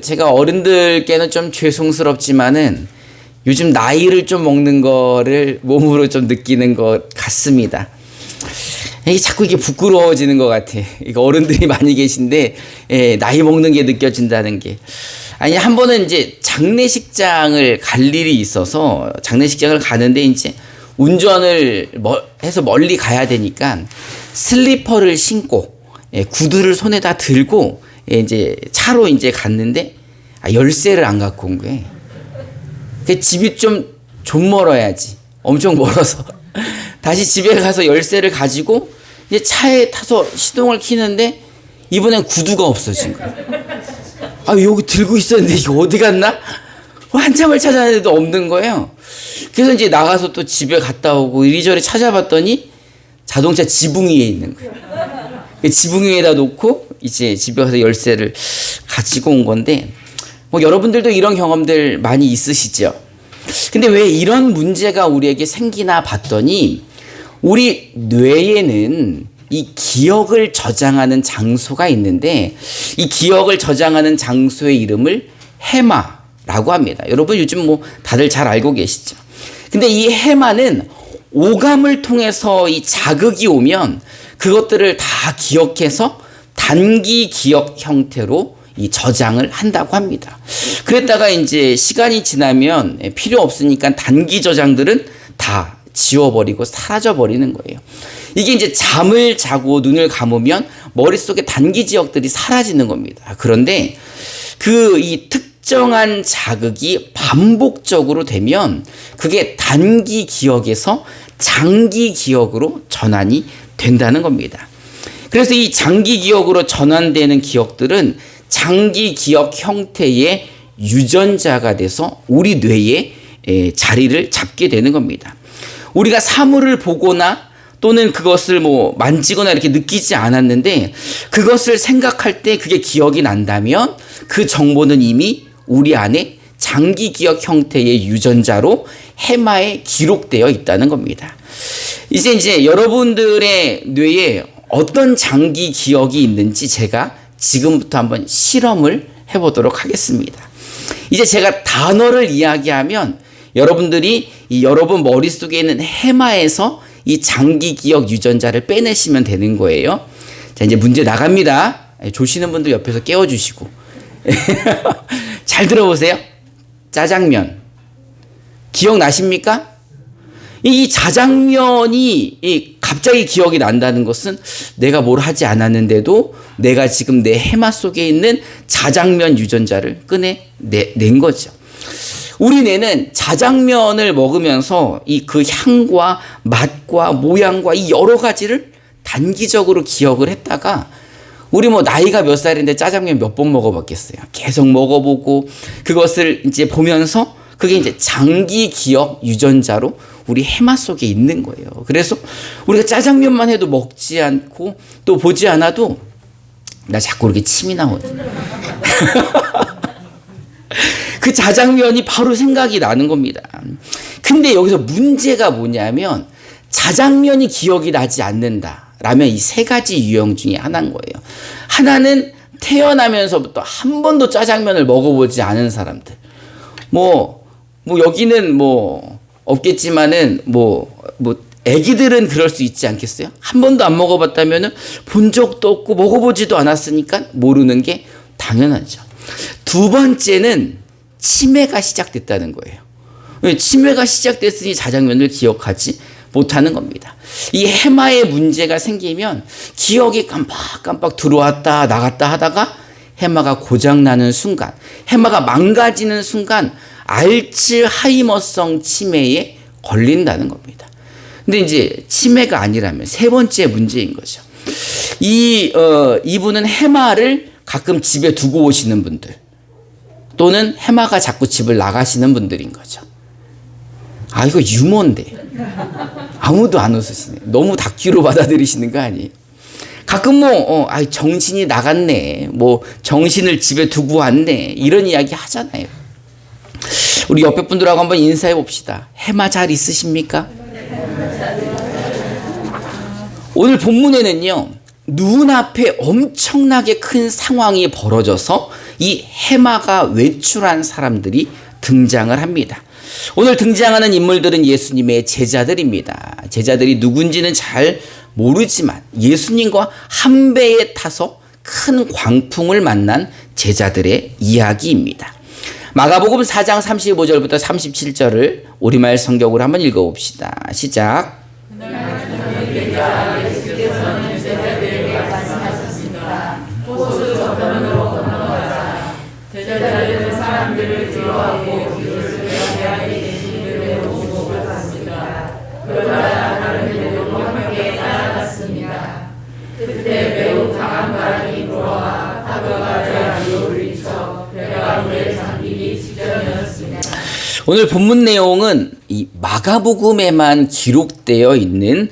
제가 어른들께는 좀 죄송스럽지만은 요즘 나이를 좀 먹는 거를 몸으로 좀 느끼는 것 같습니다. 이게 자꾸 이게 부끄러워지는 것 같아. 이거 어른들이 많이 계신데, 나이 먹는 게 느껴진다는 게. 아니, 한 번은 이제 장례식장을 갈 일이 있어서 장례식장을 가는데 이제 운전을 해서 멀리 가야 되니까 슬리퍼를 신고, 구두를 손에다 들고, 이제 차로 이제 갔는데, 열쇠를 안 갖고 온 거예요. 집이 좀 멀어야지. 엄청 멀어서. 다시 집에 가서 열쇠를 가지고 이제 차에 타서 시동을 켜는데 이번엔 구두가 없어진 거예요. 여기 들고 있었는데 이게 어디 갔나? 한참을 찾았는데도 없는 거예요. 그래서 이제 나가서 또 집에 갔다 오고 이리저리 찾아봤더니 자동차 지붕 위에 있는 거예요. 지붕 위에다 놓고 이제 집에 가서 열쇠를 가지고 온 건데, 여러분들도 이런 경험들 많이 있으시죠? 근데 왜 이런 문제가 우리에게 생기나 봤더니 우리 뇌에는 이 기억을 저장하는 장소가 있는데 이 기억을 저장하는 장소의 이름을 해마라고 합니다. 여러분 요즘 다들 잘 알고 계시죠? 근데 이 해마는 오감을 통해서 이 자극이 오면 그것들을 다 기억해서 단기 기억 형태로 이 저장을 한다고 합니다. 그랬다가 이제 시간이 지나면 필요 없으니까 단기 저장들은 다 지워버리고 사라져버리는 거예요. 이게 이제 잠을 자고 눈을 감으면 머릿속에 단기 기억들이 사라지는 겁니다. 그런데 이 특정한 자극이 반복적으로 되면 그게 단기 기억에서 장기 기억으로 전환이 된다는 겁니다. 그래서 이 장기 기억으로 전환되는 기억들은 장기 기억 형태의 유전자가 돼서 우리 뇌에 자리를 잡게 되는 겁니다. 우리가 사물을 보거나 또는 그것을 만지거나 이렇게 느끼지 않았는데 그것을 생각할 때 그게 기억이 난다면 그 정보는 이미 우리 안에 장기 기억 형태의 유전자로 해마에 기록되어 있다는 겁니다. 이제 여러분들의 뇌에 어떤 장기 기억이 있는지 제가 지금부터 한번 실험을 해보도록 하겠습니다. 이제 제가 단어를 이야기하면 여러분들이 여러분 머릿속에 있는 해마에서 이 장기 기억 유전자를 빼내시면 되는 거예요. 자, 이제 문제 나갑니다. 조시는 분들 옆에서 깨워주시고. 잘 들어보세요. 짜장면. 기억나십니까? 이 자장면이 갑자기 기억이 난다는 것은 내가 뭘 하지 않았는데도 내가 지금 내 해마 속에 있는 자장면 유전자를 꺼내낸 거죠. 우리 뇌는 자장면을 먹으면서 그 향과 맛과 모양과 이 여러 가지를 단기적으로 기억을 했다가 우리 나이가 몇 살인데 짜장면 몇 번 먹어봤겠어요. 계속 먹어보고 그것을 이제 보면서 그게 이제 장기 기억 유전자로 우리 해마 속에 있는 거예요. 그래서 우리가 짜장면만 해도 먹지 않고 또 보지 않아도 나 자꾸 이렇게 침이 나거든요. 그 자장면이 바로 생각이 나는 겁니다. 근데 여기서 문제가 뭐냐면 자장면이 기억이 나지 않는다라면 이 세 가지 유형 중에 하나인 거예요. 하나는 태어나면서부터 한 번도 짜장면을 먹어보지 않은 사람들. 여기는 없겠지만은 애기들은 그럴 수 있지 않겠어요? 한 번도 안 먹어봤다면은 본 적도 없고 먹어보지도 않았으니까 모르는 게 당연하죠. 두 번째는 치매가 시작됐다는 거예요. 치매가 시작됐으니 자장면을 기억하지 못하는 겁니다. 이 해마에 문제가 생기면 기억이 깜빡깜빡 들어왔다 나갔다 하다가 해마가 고장나는 순간, 해마가 망가지는 순간 알츠하이머성 치매에 걸린다는 겁니다. 근데 이제 치매가 아니라면 세 번째 문제인 거죠. 이분은 해마를 가끔 집에 두고 오시는 분들 또는 해마가 자꾸 집을 나가시는 분들인 거죠. 이거 유머인데 아무도 안 웃으시네. 너무 다큐로 받아들이시는 거 아니에요? 가끔 정신이 나갔네, 정신을 집에 두고 왔네, 이런 이야기 하잖아요. 우리 옆에 분들하고 한번 인사해 봅시다. 해마 잘 있으십니까? 오늘 본문에는요, 눈앞에 엄청나게 큰 상황이 벌어져서 이 해마가 외출한 사람들이 등장을 합니다. 오늘 등장하는 인물들은 예수님의 제자들입니다. 제자들이 누군지는 잘 모르지만 예수님과 한 배에 타서 큰 광풍을 만난 제자들의 이야기입니다. 마가복음 4장 35절부터 37절을 우리말 성경으로 한번 읽어봅시다. 시작. 제자들은 사람들을 뒤로하고 이웃을 대하게 계신 그대로 오고 갔습니다. 그러자 다른 배도 함께 따라갔습니다. 그때 매우 강한 바람이 불어와 파도가 배 위로 울리쳐 배가 물에 잠기기 직전이었습니다. 오늘 본문 내용은 이 마가복음에만 기록되어 있는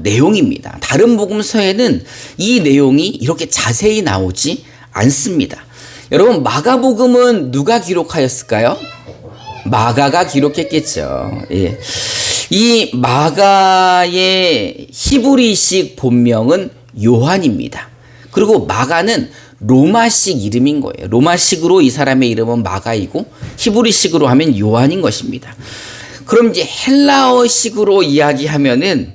내용입니다. 다른 복음서에는 이 내용이 이렇게 자세히 나오지 않습니다. 여러분, 마가복음은 누가 기록하였을까요? 마가가 기록했겠죠. 예. 이 마가의 히브리식 본명은 요한입니다. 그리고 마가는 로마식 이름인 거예요. 로마식으로 이 사람의 이름은 마가이고 히브리식으로 하면 요한인 것입니다. 그럼 이제 헬라어식으로 이야기하면은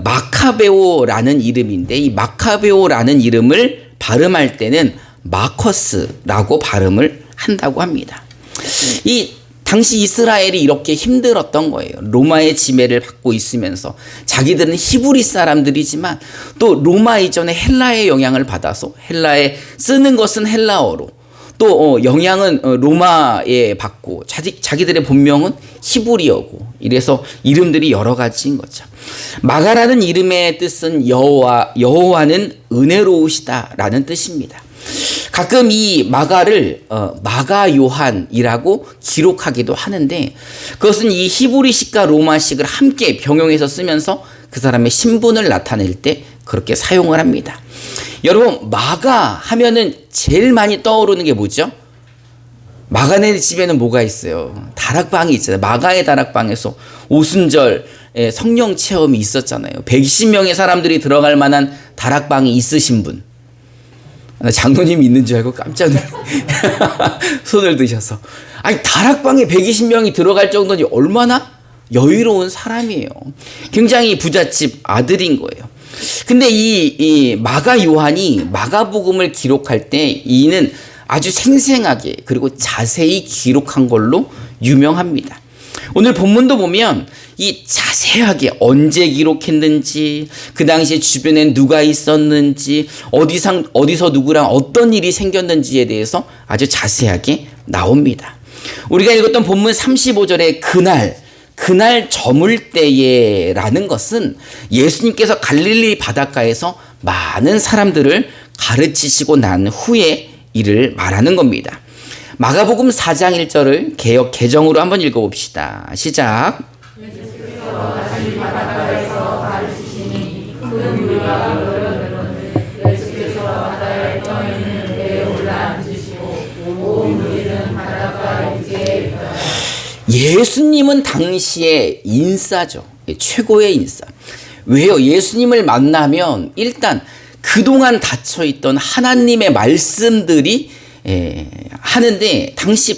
마카베오라는 이름인데, 이 마카베오라는 이름을 발음할 때는 마커스라고 발음을 한다고 합니다. 이 당시 이스라엘이 이렇게 힘들었던 거예요. 로마의 지배를 받고 있으면서 자기들은 히브리 사람들이지만 또 로마 이전에 헬라의 영향을 받아서 헬라에 쓰는 것은 헬라어로 또 영향은 로마에 받고 자기들의 본명은 히브리어고 이래서 이름들이 여러 가지인 거죠. 마가라는 이름의 뜻은 여호와는 은혜로우시다라는 뜻입니다. 가끔 이 마가를 마가 요한이라고 기록하기도 하는데 그것은 이 히브리식과 로마식을 함께 병용해서 쓰면서 그 사람의 신분을 나타낼 때 그렇게 사용을 합니다. 여러분, 마가 하면은 제일 많이 떠오르는 게 뭐죠? 마가네 집에는 뭐가 있어요? 다락방이 있잖아요. 마가의 다락방에서 오순절 성령 체험이 있었잖아요. 120명의 사람들이 들어갈 만한 다락방이 있으신 분. 장로님이 있는 줄 알고 깜짝 손을 드셔서. 아니, 다락방에 120명이 들어갈 정도니 얼마나 여유로운 사람이에요. 굉장히 부잣집 아들인 거예요. 근데 이 마가 요한이 마가복음을 기록할 때 이는 아주 생생하게 그리고 자세히 기록한 걸로 유명합니다. 오늘 본문도 보면 이 자세하게 언제 기록했는지, 그 당시에 주변에 누가 있었는지, 어디서 누구랑 어떤 일이 생겼는지에 대해서 아주 자세하게 나옵니다. 우리가 읽었던 본문 35절의 그날 저물 때에라는 것은 예수님께서 갈릴리 바닷가에서 많은 사람들을 가르치시고 난 후에 일을 말하는 겁니다. 마가복음 4장 1절을 개역 개정으로 한번 읽어봅시다. 시작. 예수께서 다시 바닷가에서 가르치시니 큰 무리가 몰려들었는데 예수께서 바다에 떠 있는 배에 올라앉으시고 온 무리는 바닷가 이지에 있더라. 예수님은 당시의 인싸죠. 최고의 인싸. 왜요? 예수님을 만나면 일단 그동안 닫혀있던 하나님의 말씀들이 하는데 당시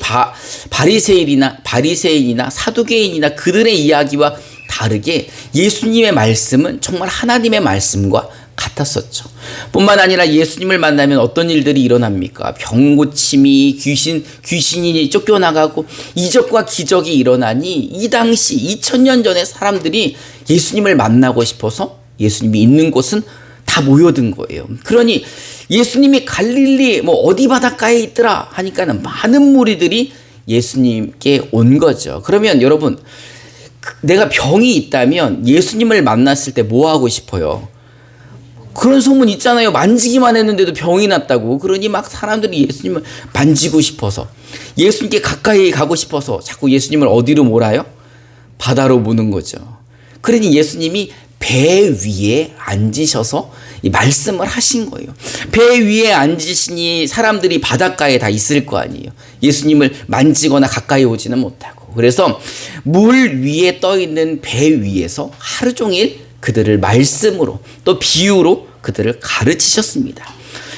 바리새인이나 사두개인이나 그들의 이야기와 다르게 예수님의 말씀은 정말 하나님의 말씀과 같았었죠. 뿐만 아니라 예수님을 만나면 어떤 일들이 일어납니까? 병 고침이 귀신이 쫓겨나가고 이적과 기적이 일어나니 이 당시 2000년 전에 사람들이 예수님을 만나고 싶어서 예수님이 있는 곳은 다 모여든 거예요. 그러니 예수님이 갈릴리 어디 바닷가에 있더라 하니까는 많은 무리들이 예수님께 온 거죠. 그러면 여러분, 내가 병이 있다면 예수님을 만났을 때 뭐 하고 싶어요? 그런 소문 있잖아요. 만지기만 했는데도 병이 났다고. 그러니 막 사람들이 예수님을 만지고 싶어서, 예수님께 가까이 가고 싶어서 자꾸 예수님을 어디로 몰아요? 바다로 모는 거죠. 그러니 예수님이 배 위에 앉으셔서 이 말씀을 하신 거예요. 배 위에 앉으시니 사람들이 바닷가에 다 있을 거 아니에요. 예수님을 만지거나 가까이 오지는 못하고. 그래서 물 위에 떠 있는 배 위에서 하루 종일 그들을 말씀으로 또 비유로 그들을 가르치셨습니다.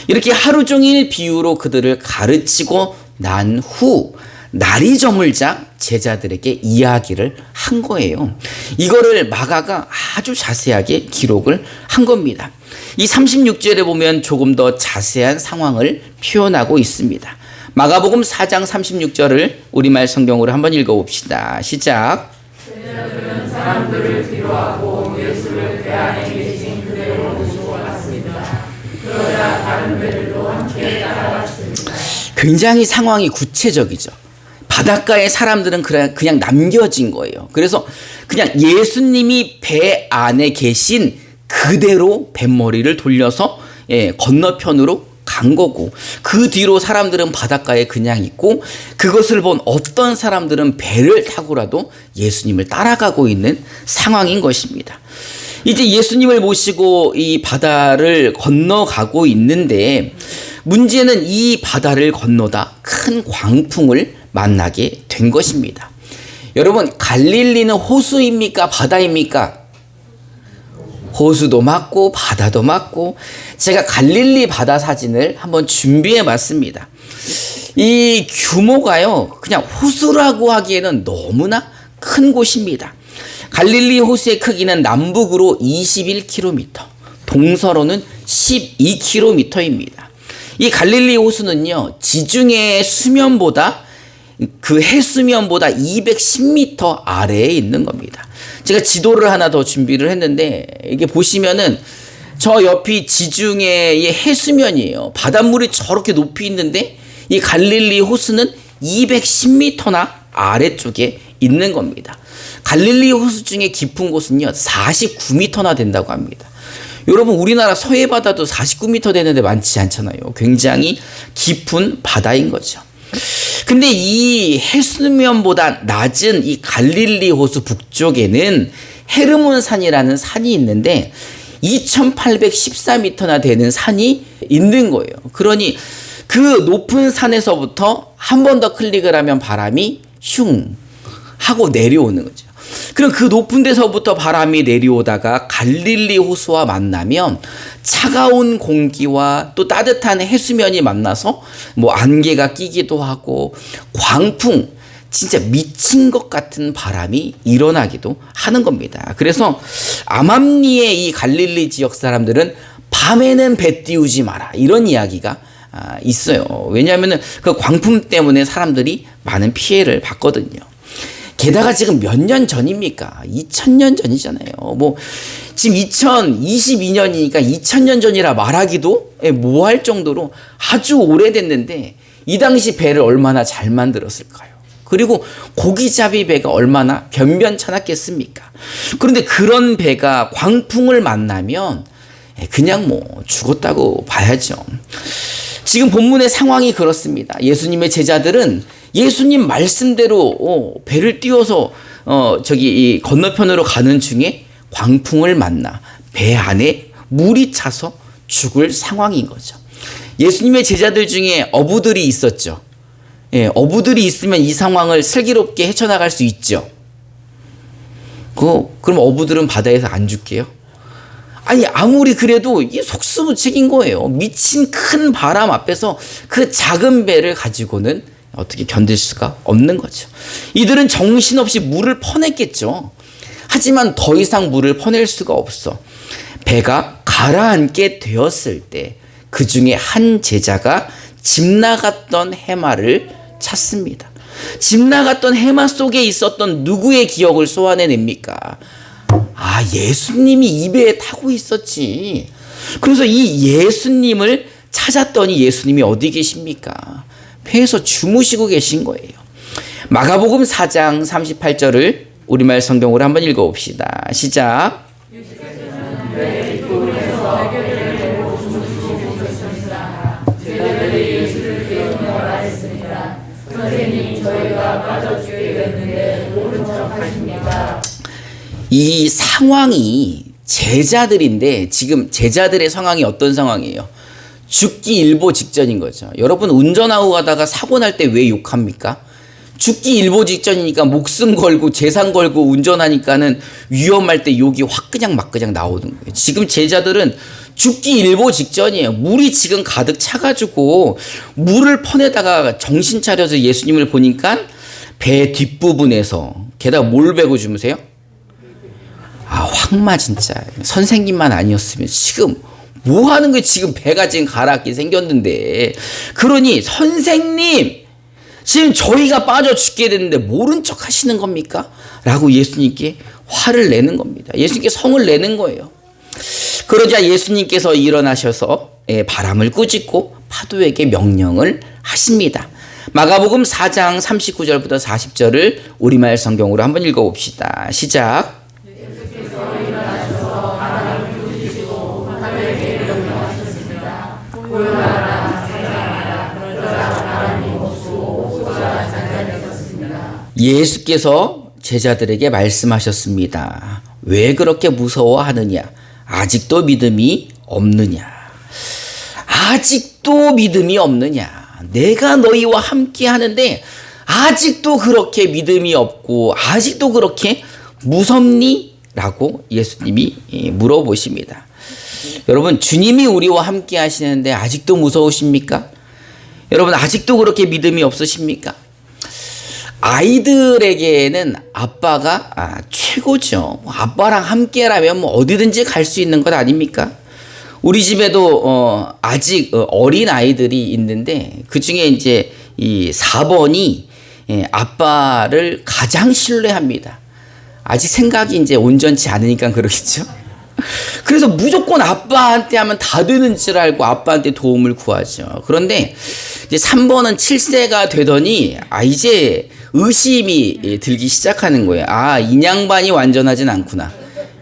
이렇게 하루 종일 비유로 그들을 가르치고 난 후 날이 저물자 제자들에게 이야기를 한 거예요. 이거를 마가가 아주 자세하게 기록을 한 겁니다. 이 36절에 보면 조금 더 자세한 상황을 표현하고 있습니다. 마가복음 4장 36절을 우리말 성경으로 한번 읽어봅시다. 시작. 제자들은 사람들을 뒤로하고 예수를 배 안에 계신 그대로 모시고 갔습니다. 그러자 다른 배들도 함께 따라갔습니다. 굉장히 상황이 구체적이죠. 바닷가에 사람들은 그냥 남겨진 거예요. 그래서 그냥 예수님이 배 안에 계신 그대로 뱃머리를 돌려서 건너편으로 간 거고, 그 뒤로 사람들은 바닷가에 그냥 있고, 그것을 본 어떤 사람들은 배를 타고라도 예수님을 따라가고 있는 상황인 것입니다. 이제 예수님을 모시고 이 바다를 건너가고 있는데, 문제는 이 바다를 건너다 큰 광풍을 만나게 된 것입니다. 여러분, 갈릴리는 호수입니까? 바다입니까? 호수도 맞고 바다도 맞고. 제가 갈릴리 바다 사진을 한번 준비해 봤습니다. 이 규모가요, 그냥 호수라고 하기에는 너무나 큰 곳입니다. 갈릴리 호수의 크기는 남북으로 21km, 동서로는 12km입니다. 이 갈릴리 호수는요, 지중해 수면보다 그 해수면보다 210m 아래에 있는 겁니다. 제가 지도를 하나 더 준비를 했는데, 이게 보시면은 저 옆이 지중해의 해수면이에요. 바닷물이 저렇게 높이 있는데 이 갈릴리 호수는 210m나 아래쪽에 있는 겁니다. 갈릴리 호수 중에 깊은 곳은요 49m나 된다고 합니다. 여러분, 우리나라 서해바다도 49m 되는데 많지 않잖아요. 굉장히 깊은 바다인 거죠. 근데 이 해수면보다 낮은 이 갈릴리 호수 북쪽에는 헤르몬 산이라는 산이 있는데 2814m나 되는 산이 있는 거예요. 그러니 그 높은 산에서부터 한 번 더 클릭을 하면 바람이 슝 하고 내려오는 거죠. 그럼 그 높은 데서부터 바람이 내려오다가 갈릴리 호수와 만나면 차가운 공기와 또 따뜻한 해수면이 만나서 뭐 안개가 끼기도 하고 광풍, 진짜 미친 것 같은 바람이 일어나기도 하는 겁니다. 그래서 암암리의 이 갈릴리 지역 사람들은 밤에는 배 띄우지 마라, 이런 이야기가 있어요. 왜냐하면 그 광풍 때문에 사람들이 많은 피해를 받거든요. 게다가 지금 몇 년 전입니까? 2000년 전이잖아요. 뭐 지금 2022년이니까 2000년 전이라 말하기도 뭐할 정도로 아주 오래됐는데, 이 당시 배를 얼마나 잘 만들었을까요? 그리고 고기잡이 배가 얼마나 변변찮았겠습니까? 그런데 그런 배가 광풍을 만나면 그냥 뭐 죽었다고 봐야죠. 지금 본문의 상황이 그렇습니다. 예수님의 제자들은 예수님 말씀대로 배를 띄워서 이 건너편으로 가는 중에 광풍을 만나 배 안에 물이 차서 죽을 상황인 거죠. 예수님의 제자들 중에 어부들이 있었죠. 어부들이 있으면 이 상황을 슬기롭게 헤쳐나갈 수 있죠. 그럼 어부들은 바다에서 안 죽게요? 아니, 아무리 그래도 이게 속수무책인 거예요. 미친 큰 바람 앞에서 그 작은 배를 가지고는 어떻게 견딜 수가 없는 거죠. 이들은 정신없이 물을 퍼냈겠죠. 하지만 더 이상 물을 퍼낼 수가 없어. 배가 가라앉게 되었을 때 그 중에 한 제자가 집 나갔던 해마를 찾습니다. 집 나갔던 해마 속에 있었던 누구의 기억을 소환해냅니까? 예수님이 이 배에 타고 있었지. 그래서 이 예수님을 찾았더니 예수님이 어디 계십니까? 배에서 주무시고 계신 거예요. 마가복음 4장 38절을 우리말 성경으로 한번 읽어봅시다. 시작. 이 상황이 제자들인데, 지금 제자들의 상황이 어떤 상황이에요? 죽기 일보 직전인 거죠. 여러분, 운전하고 가다가 사고 날 때 왜 욕합니까? 죽기 일보 직전이니까 목숨 걸고 재산 걸고 운전하니까는 위험할 때 욕이 확 그냥 막 그냥 나오는 거예요. 지금 제자들은 죽기 일보 직전이에요. 물이 지금 가득 차가지고 물을 퍼내다가 정신 차려서 예수님을 보니까 배 뒷부분에서 게다가 뭘 베고 주무세요? 황마 진짜. 선생님만 아니었으면 지금 뭐 하는 거예요? 지금 배가 지금 가라앉게 생겼는데. 그러니 선생님 지금 저희가 빠져 죽게 됐는데 모른 척 하시는 겁니까? 라고 예수님께 화를 내는 겁니다. 예수님께 성을 내는 거예요. 그러자 예수님께서 일어나셔서 바람을 꾸짖고 파도에게 명령을 하십니다. 마가복음 4장 39절부터 40절을 우리말 성경으로 한번 읽어봅시다. 시작. 예수께서 일어나셔서 바람을 꾸짖으시고 파도에게 명령하셨습니다. 고요하라 잠잠하라. 그러자 바람이 멈추고 호수가 잔잔해졌습니다. 예수께서 제자들에게 말씀하셨습니다. 왜 그렇게 무서워하느냐? 아직도 믿음이 없느냐? 아직도 믿음이 없느냐? 내가 너희와 함께 하는데 아직도 그렇게 믿음이 없고 아직도 그렇게 무섭니? 라고 예수님이 물어보십니다. 여러분, 주님이 우리와 함께 하시는데 아직도 무서우십니까? 여러분, 아직도 그렇게 믿음이 없으십니까? 아이들에게는 아빠가 최고죠. 아빠랑 함께라면 어디든지 갈 수 있는 것 아닙니까? 우리 집에도 아직 어린 아이들이 있는데 그 중에 이제 이 4번이 아빠를 가장 신뢰합니다. 아직 생각이 이제 온전치 않으니까 그러겠죠. 그래서 무조건 아빠한테 하면 다 되는 줄 알고 아빠한테 도움을 구하죠. 그런데 이제 3번은 7세가 되더니 이제 의심이 들기 시작하는 거예요. 인양반이 완전하진 않구나.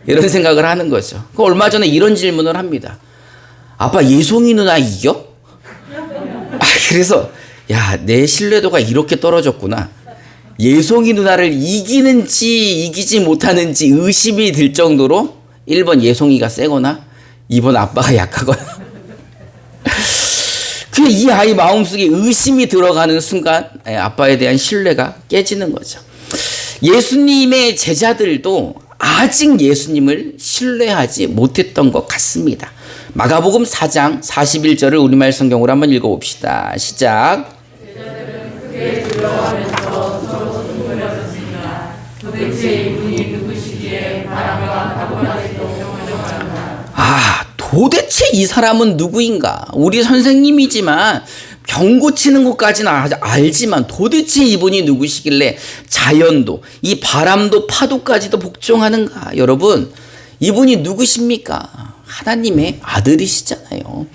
이런 생각을 하는 거죠. 얼마 전에 이런 질문을 합니다. 아빠 예송이 누나 이겨? 그래서 내 신뢰도가 이렇게 떨어졌구나. 예송이 누나를 이기는지 이기지 못하는지 의심이 들 정도로 1번 예송이가 세거나 2번 아빠가 약하거나. 그냥 이 아이 마음속에 의심이 들어가는 순간 아빠에 대한 신뢰가 깨지는 거죠. 예수님의 제자들도 아직 예수님을 신뢰하지 못했던 것 같습니다. 마가복음 4장 41절을 우리말 성경으로 한번 읽어봅시다. 시작. 제자들은 크게 두려워하면서 서로 둥그러졌습니다. 도대체 이분이 누구시기에 바람과 파도까지도 경외하나. 도대체 이 사람은 누구인가? 우리 선생님이지만 병 고치는 것까지는 알지만 도대체 이분이 누구시길래 자연도 이 바람도 파도까지도 복종하는가? 여러분, 이분이 누구십니까? 하나님의 아들이시잖아요.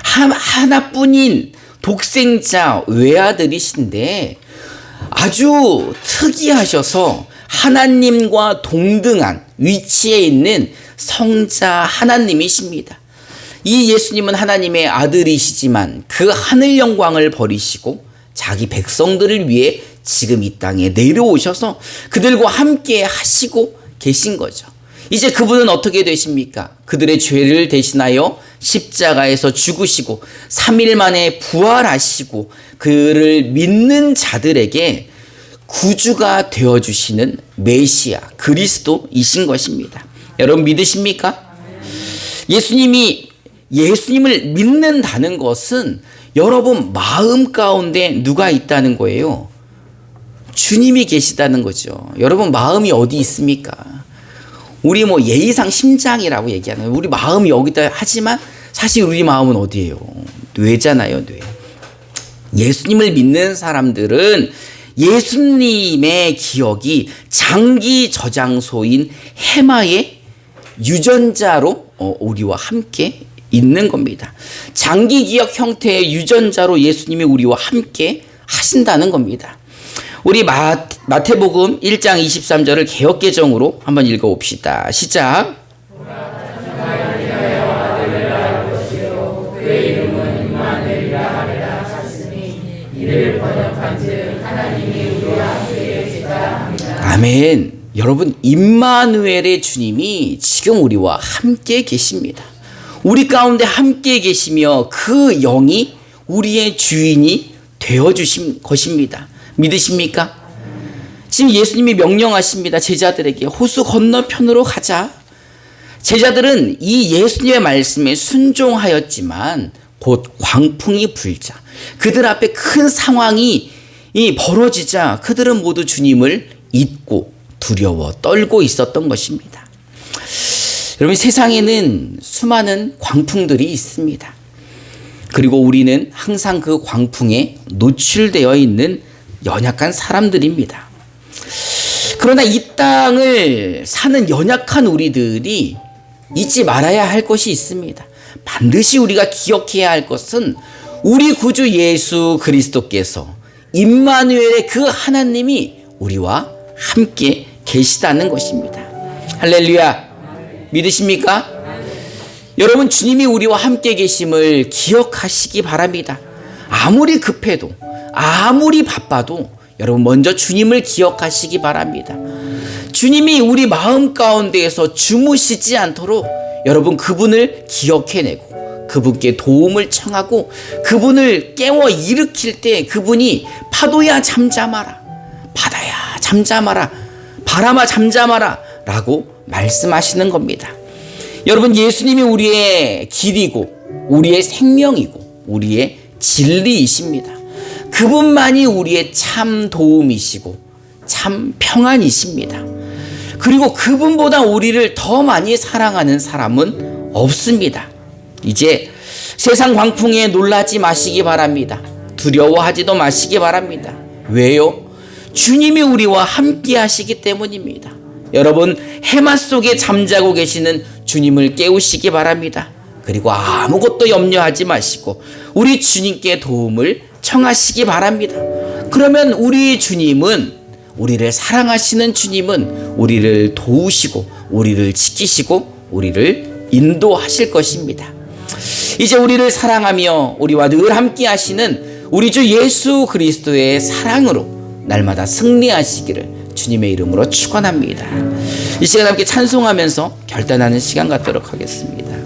하나뿐인 독생자 외아들이신데 아주 특이하셔서 하나님과 동등한 위치에 있는 성자 하나님이십니다. 이 예수님은 하나님의 아들이시지만 그 하늘 영광을 버리시고 자기 백성들을 위해 지금 이 땅에 내려오셔서 그들과 함께 하시고 계신 거죠. 이제 그분은 어떻게 되십니까? 그들의 죄를 대신하여 십자가에서 죽으시고 3일 만에 부활하시고 그를 믿는 자들에게 구주가 되어주시는 메시아 그리스도이신 것입니다. 여러분 믿으십니까? 예수님을 믿는다는 것은 여러분 마음 가운데 누가 있다는 거예요? 주님이 계시다는 거죠. 여러분 마음이 어디 있습니까? 우리 예의상 심장이라고 얘기하는 우리 마음이 여기다 하지만 사실 우리 마음은 어디예요? 뇌잖아요, 뇌. 예수님을 믿는 사람들은 예수님의 기억이 장기 저장소인 해마의 유전자로 우리와 함께 있는 겁니다. 장기 기억 형태의 유전자로 예수님이 우리와 함께 하신다는 겁니다. 우리 마태복음 1장 23절을 개역개정으로 한번 읽어봅시다. 시작. 아멘. 여러분 임마누엘의 주님이 지금 우리와 함께 계십니다. 우리 가운데 함께 계시며 그 영이 우리의 주인이 되어주신 것입니다. 믿으십니까? 지금 예수님이 명령하십니다. 제자들에게 호수 건너편으로 가자. 제자들은 이 예수님의 말씀에 순종하였지만 곧 광풍이 불자 그들 앞에 큰 상황이 벌어지자 그들은 모두 주님을 잊고 두려워 떨고 있었던 것입니다. 여러분, 세상에는 수많은 광풍들이 있습니다. 그리고 우리는 항상 그 광풍에 노출되어 있는 연약한 사람들입니다. 그러나 이 땅을 사는 연약한 우리들이 잊지 말아야 할 것이 있습니다. 반드시 우리가 기억해야 할 것은 우리 구주 예수 그리스도께서 임마누엘의 그 하나님이 우리와 함께 계시다는 것입니다. 할렐루야. 믿으십니까? 여러분, 주님이 우리와 함께 계심을 기억하시기 바랍니다. 아무리 급해도 아무리 바빠도 여러분 먼저 주님을 기억하시기 바랍니다. 주님이 우리 마음 가운데에서 주무시지 않도록 여러분 그분을 기억해내고 그분께 도움을 청하고 그분을 깨워 일으킬 때 그분이 파도야 잠잠하라, 바다야 잠잠하라, 바람아 잠잠하라 라고 말씀하시는 겁니다. 여러분, 예수님이 우리의 길이고 우리의 생명이고 우리의 진리이십니다. 그분만이 우리의 참 도움이시고 참 평안이십니다. 그리고 그분보다 우리를 더 많이 사랑하는 사람은 없습니다. 이제 세상 광풍에 놀라지 마시기 바랍니다. 두려워하지도 마시기 바랍니다. 왜요? 주님이 우리와 함께 하시기 때문입니다. 여러분, 해마 속에 잠자고 계시는 주님을 깨우시기 바랍니다. 그리고 아무것도 염려하지 마시고 우리 주님께 도움을 청하시기 바랍니다. 그러면 우리 주님은, 우리를 사랑하시는 주님은 우리를 도우시고 우리를 지키시고 우리를 인도하실 것입니다. 이제 우리를 사랑하며 우리와 늘 함께 하시는 우리 주 예수 그리스도의 사랑으로 날마다 승리하시기를 주님의 이름으로 축원합니다. 이 시간 함께 찬송하면서 결단하는 시간 갖도록 하겠습니다.